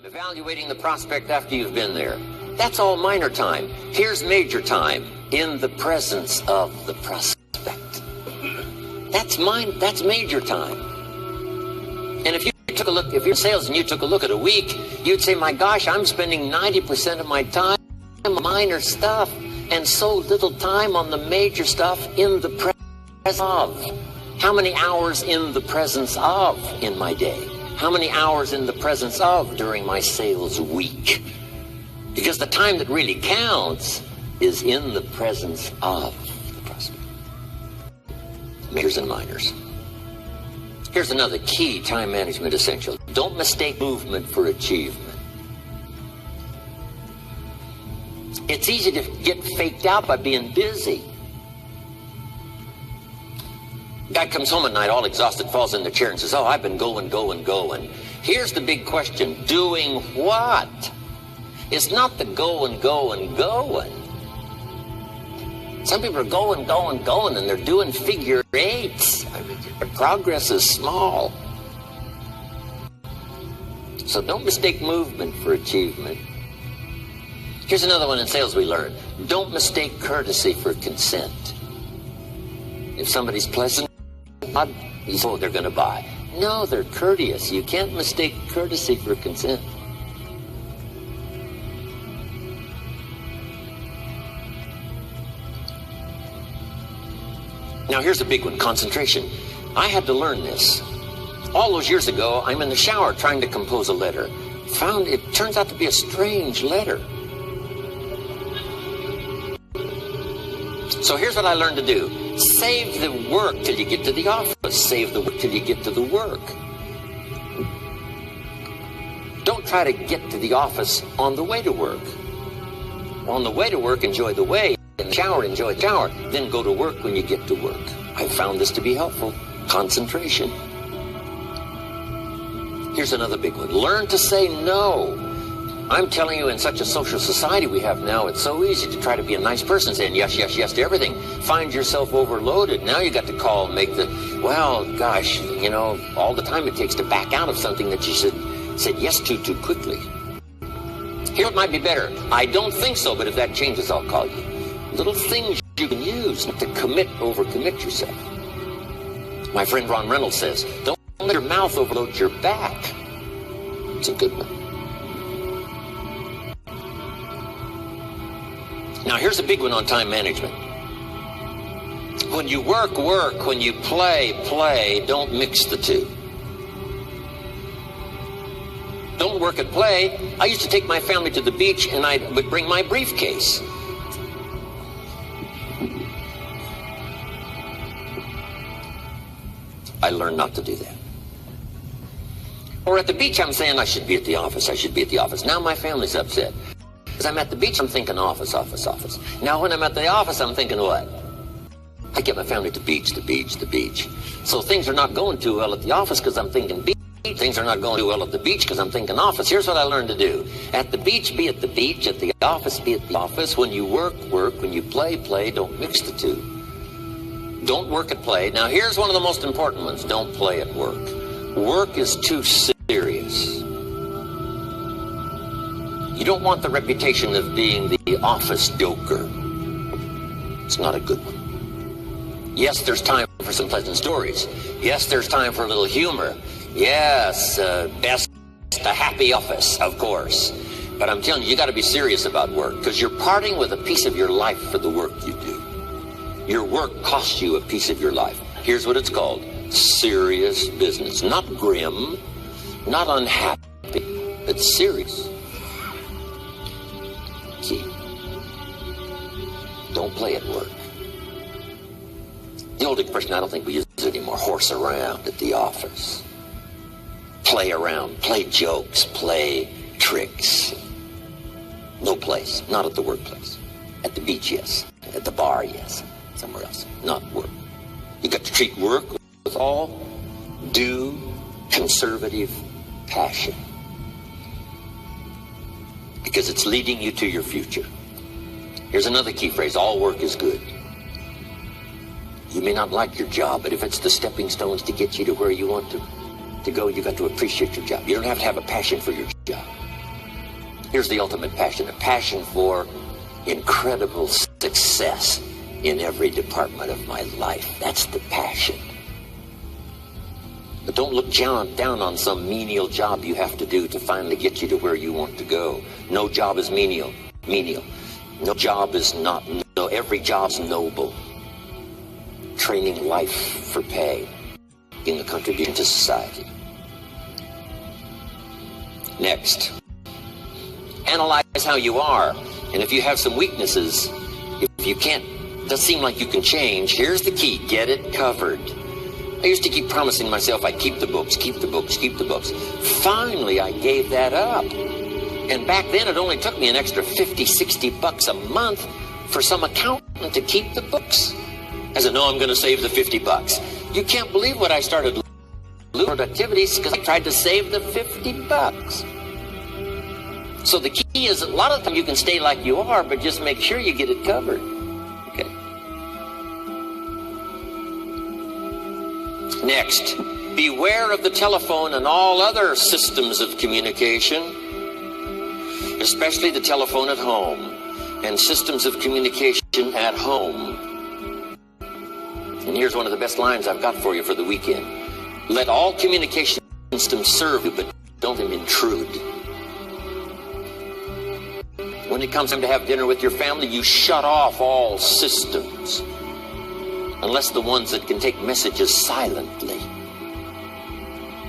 Evaluating the prospect after you've been there. That's all minor time. Here's major time. In the presence of the prospect. That's major time. And if you took a look, if you're in sales and you took a look at a week, you'd say, my gosh, I'm spending 90% of my time on minor stuff and so little time on the major stuff in the presence of. How many hours in the presence of in my day? How many hours in the presence of during my sales week? Because the time that really counts is in the presence of the prospect. Majors and minors. Here's another key time management essential. Don't mistake movement for achievement. It's easy to get faked out by being busy. Guy comes home at night all exhausted, falls in the chair and says, oh, I've been going. Here's the big question. Doing what? It's not the going. Some people are going, and they're doing figure eights. I mean, their progress is small. So don't mistake movement for achievement. Here's another one in sales we learned. Don't mistake courtesy for consent. If somebody's pleasant, you say, oh, they're going to buy. No, they're courteous. You can't mistake courtesy for consent. Now, here's a big one, concentration. I had to learn this. All those years ago, I'm in the shower trying to compose a letter. Found it turns out to be a strange letter. So here's what I learned to do. Save the work till you get to the office. Save the work till you get to the work. Don't try to get to the office on the way to work. On the way to work, enjoy the way. In the shower, enjoy the shower. Then go to work when you get to work. I found this to be helpful. Concentration. Here's another big one. Learn to say no. I'm telling you, in such a social society we have now, it's so easy to try to be a nice person, saying yes to everything. Find yourself overloaded. Now you got to call and make the, well, gosh, you know, all the time it takes to back out of something that you said yes to too quickly. Here it might be better. I don't think so, but if that changes, I'll call you. Little things you can use to overcommit yourself. My friend Ron Reynolds says, don't let your mouth overload your back. It's a good one. Now, here's a big one on time management. When you work. When you play. Don't mix the two. Don't work and play. I used to take my family to the beach, and I would bring my briefcase. I learned not to do that. Or at the beach, I'm saying I should be at the office. Now my family's upset. As I'm at the beach, I'm thinking office. Now when I'm at the office, I'm thinking what? I get my family to beach. So things are not going too well at the office because I'm thinking beach. Things are not going too well at the beach because I'm thinking office. Here's what I learned to do. At the beach, be at the beach. At the office, be at the office. When you work. When you play. Don't mix the two. Don't work at play. Now here's one of the most important ones. Don't play at work. Work is too serious. You don't want the reputation of being the office joker. It's not a good one. Yes, there's time for some pleasant stories. Yes, there's time for a little humor. Yes, best a happy office, of course. But I'm telling you, you got to be serious about work because you're parting with a piece of your life for the work you do. Your work costs you a piece of your life. Here's what it's called. Serious business. Not grim, not unhappy, but serious. Key. Don't play at work. The old expression, I don't think we use it anymore, horse around at the office. Play around, play jokes, play tricks. No place, not at the workplace. At the beach, yes. At the bar, yes. Somewhere else, not work. You got to treat work with all due conservative passion. Because it's leading you to your future. Here's another key phrase. All work is good. You may not like your job, but if it's the stepping stones to get you to where you want to go, you got to appreciate your job. You don't have to have a passion for your job. Here's the ultimate passion, a passion for incredible success in every department of my life. That's the passion. But don't look down on some menial job you have to do to finally get you to where you want to go. No job is menial. No job is not, no, every job's noble. Training life for pay in the contribution to society. Next, analyze how you are. And if you have some weaknesses, if you can't, doesn't seem like you can change, here's the key, get it covered. I used to keep promising myself I'd keep the books. Finally, I gave that up. And back then, it only took me an extra $50-60 a month for some accountant to keep the books. I said, no, I'm going to save the $50. You can't believe what I started losing productivities because I tried to save the $50. So the key is, a lot of the time you can stay like you are, but just make sure you get it covered. Okay. Next, beware of the telephone and all other systems of communication, especially the telephone at home and systems of communication at home. And here's one of the best lines I've got for you for the weekend. Let all communication systems serve you, but don't intrude. When it comes time to have dinner with your family, you shut off all systems, unless the ones that can take messages silently.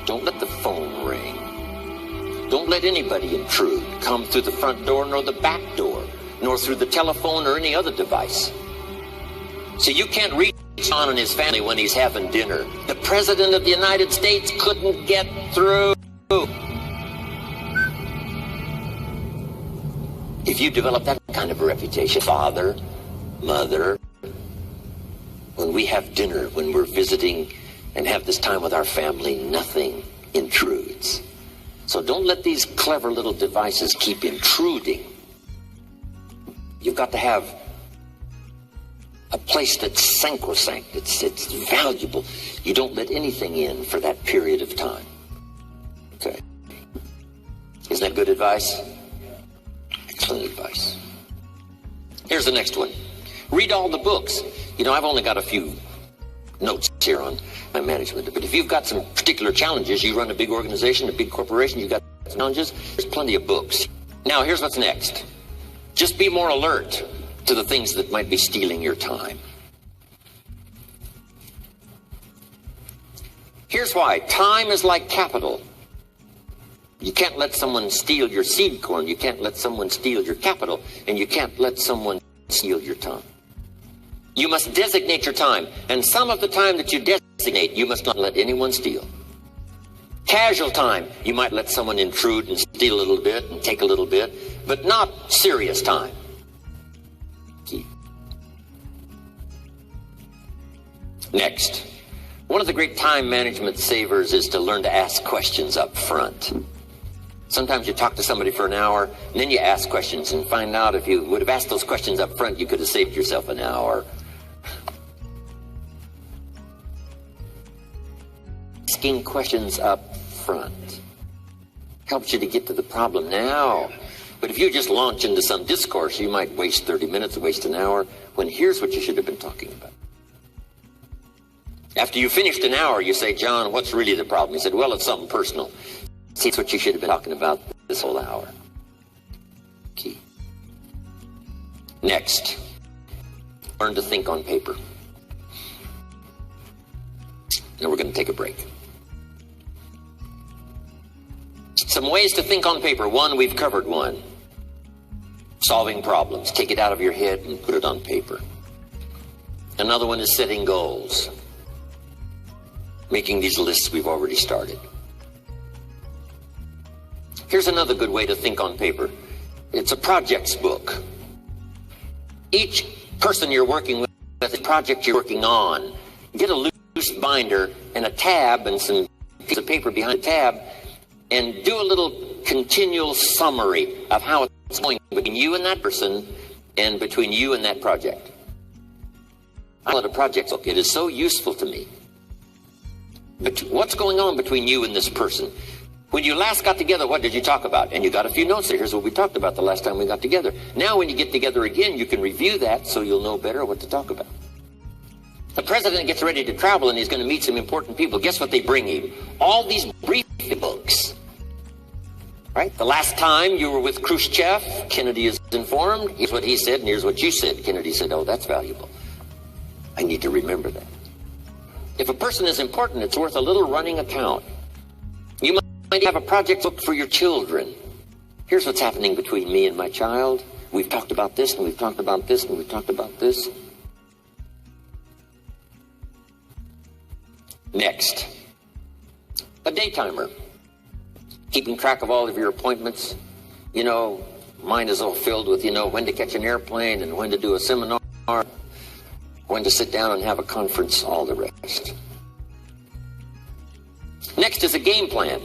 Don't let the phone ring. Don't let anybody intrude, come through the front door nor the back door, nor through the telephone or any other device. So you can't reach John and his family when he's having dinner. The President of the United States couldn't get through. If you develop that kind of a reputation, father, mother, when we have dinner, when we're visiting and have this time with our family, nothing intrudes. So don't let these clever little devices keep intruding. You've got to have a place that's sacrosanct, it's valuable. You don't let anything in for that period of time. Okay. Isn't that good advice? Excellent advice. Here's the next one. Read all the books. You know, I've only got a few notes here on my management, but if you've got some particular challenges, you run a big organization, a big corporation, you've got challenges, there's plenty of books. Now, here's what's next. Just be more alert to the things that might be stealing your time. Here's why. Time is like capital. You can't let someone steal your seed corn. You can't let someone steal your capital. And you can't let someone steal your time. You must designate your time. And some of the time that you designate, you must not let anyone steal. Casual time, you might let someone intrude and steal a little bit and take a little bit, but not serious time. Next, one of the great time management savers is to learn to ask questions up front. Sometimes you talk to somebody for an hour, and then you ask questions and find out if you would have asked those questions up front, you could have saved yourself an hour. Asking questions up front helps you to get to the problem now. But if you just launch into some discourse, you might waste 30 minutes, waste an hour, when here's what you should have been talking about. After you finished an hour, you say, John, what's really the problem? He said, well, it's something personal. See, it's what you should have been talking about this whole hour. Key. Next, learn to think on paper. Now we're going to take a break. Some ways to think on paper. One, we've covered one. Solving problems. Take it out of your head and put it on paper. Another one is setting goals. Making these lists we've already started. Here's another good way to think on paper. It's a projects book. Each person you're working with, the project you're working on, get a loose binder and a tab and some piece of paper behind the tab and do a little continual summary of how it's going between you and that person and between you and that project. I call it a project book. It is so useful to me. But what's going on between you and this person? When you last got together, what did you talk about? And you got a few notes there. Here's what we talked about the last time we got together. Now when you get together again, you can review that so you'll know better what to talk about. The president gets ready to travel and he's going to meet some important people. Guess what they bring him? All these briefing books. Right? The last time you were with Khrushchev, Kennedy is informed. Here's what he said and here's what you said. Kennedy said, oh, that's valuable. I need to remember that. If a person is important, it's worth a little running account. You might have a project book for your children. Here's what's happening between me and my child. We've talked about this, and we've talked about this, and we've talked about this. Next, a day timer. Keeping track of all of your appointments. You know, mine is all filled with, when to catch an airplane and when to do a seminar, when to sit down and have a conference, all the rest. Next is a game plan.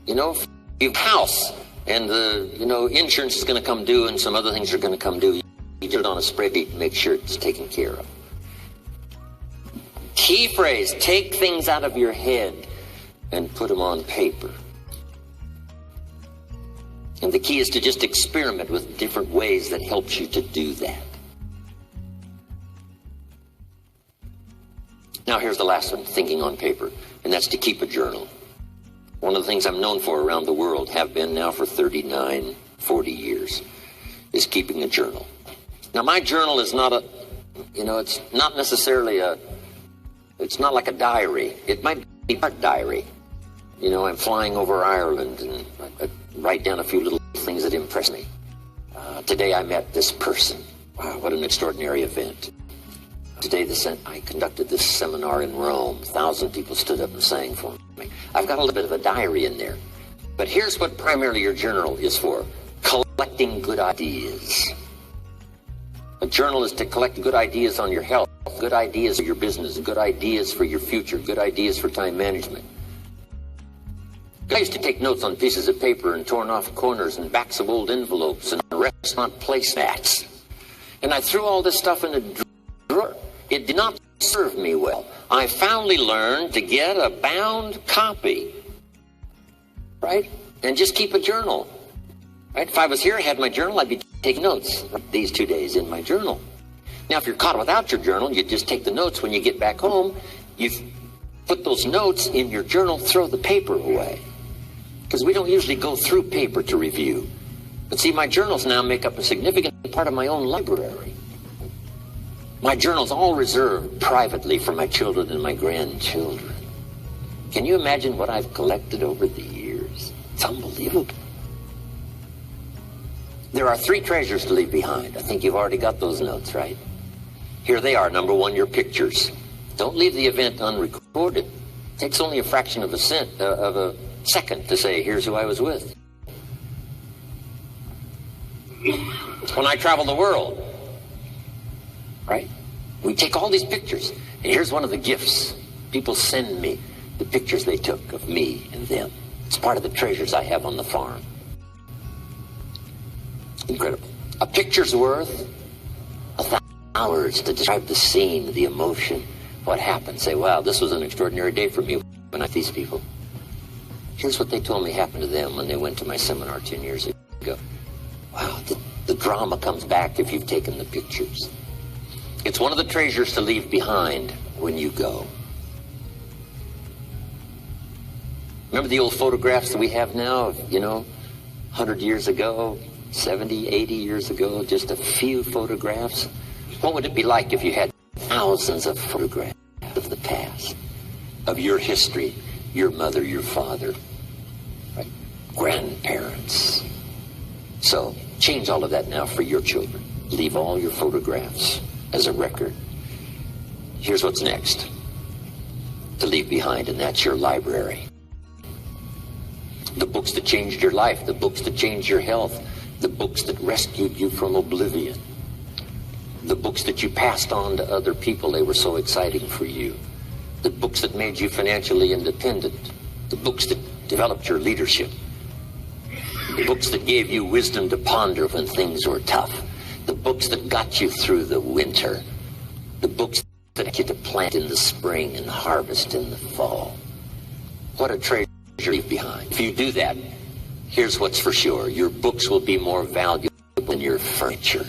You have a house and the, insurance is going to come due and some other things are going to come due. You do it on a spreadsheet and make sure it's taken care of. Key phrase, take things out of your head and put them on paper. And the key is to just experiment with different ways that helps you to do that. Now here's the last one, thinking on paper, and that's to keep a journal. One of the things I'm known for around the world, have been now for 39, 40 years, is keeping a journal. Now my journal is not it's not necessarily it's not like a diary. It might be a diary. I'm flying over Ireland and I write down a few little things that impress me. Today I met this person. Wow, what an extraordinary event. Today I conducted this seminar in Rome. 1,000 people stood up and sang for me. I've got a little bit of a diary in there. But here's what primarily your journal is for. Collecting good ideas. A journal is to collect good ideas on your health, good ideas for your business, good ideas for your future, good ideas for time management. I used to take notes on pieces of paper and torn off corners and backs of old envelopes and restaurant placemats. And I threw all this stuff in a drawer. It did not serve me well. I finally learned to get a bound copy, right? And just keep a journal, right? If I was here, I had my journal, I'd be taking notes these 2 days in my journal. Now, if you're caught without your journal, you just take the notes when you get back home. You put those notes in your journal, throw the paper away. Because we don't usually go through paper to review. But see, my journals now make up a significant part of my own library. My journal's all reserved privately for my children and my grandchildren. Can you imagine what I've collected over the years? It's unbelievable. There are 3 treasures to leave behind. I think you've already got those notes, right? Here they are. Number 1, your pictures. Don't leave the event unrecorded. It takes only a fraction of a second to say, here's who I was with. When I travel the world, right? We take all these pictures. And here's one of the gifts. People send me the pictures they took of me and them. It's part of the treasures I have on the farm. Incredible. A picture's worth 1,000 hours to describe the scene, the emotion, what happened. Say, wow, this was an extraordinary day for me when I met these people. Here's what they told me happened to them when they went to my seminar 10 years ago. Wow, the drama comes back if you've taken the pictures. It's one of the treasures to leave behind when you go. Remember the old photographs that we have now of, 100 years ago, 70, 80 years ago, just a few photographs? What would it be like if you had thousands of photographs of the past, of your history, your mother, your father, right? Grandparents? So change all of that now for your children. Leave all your photographs as a record. Here's what's next to leave behind, and that's your library. The books that changed your life, the books that changed your health, the books that rescued you from oblivion, the books that you passed on to other people, they were so exciting for you, the books that made you financially independent, the books that developed your leadership, the books that gave you wisdom to ponder when things were tough, the books that got you through the winter, the books that get you to plant in the spring and harvest in the fall. What a treasure leave behind. If you do that, here's what's for sure. Your books will be more valuable than your furniture.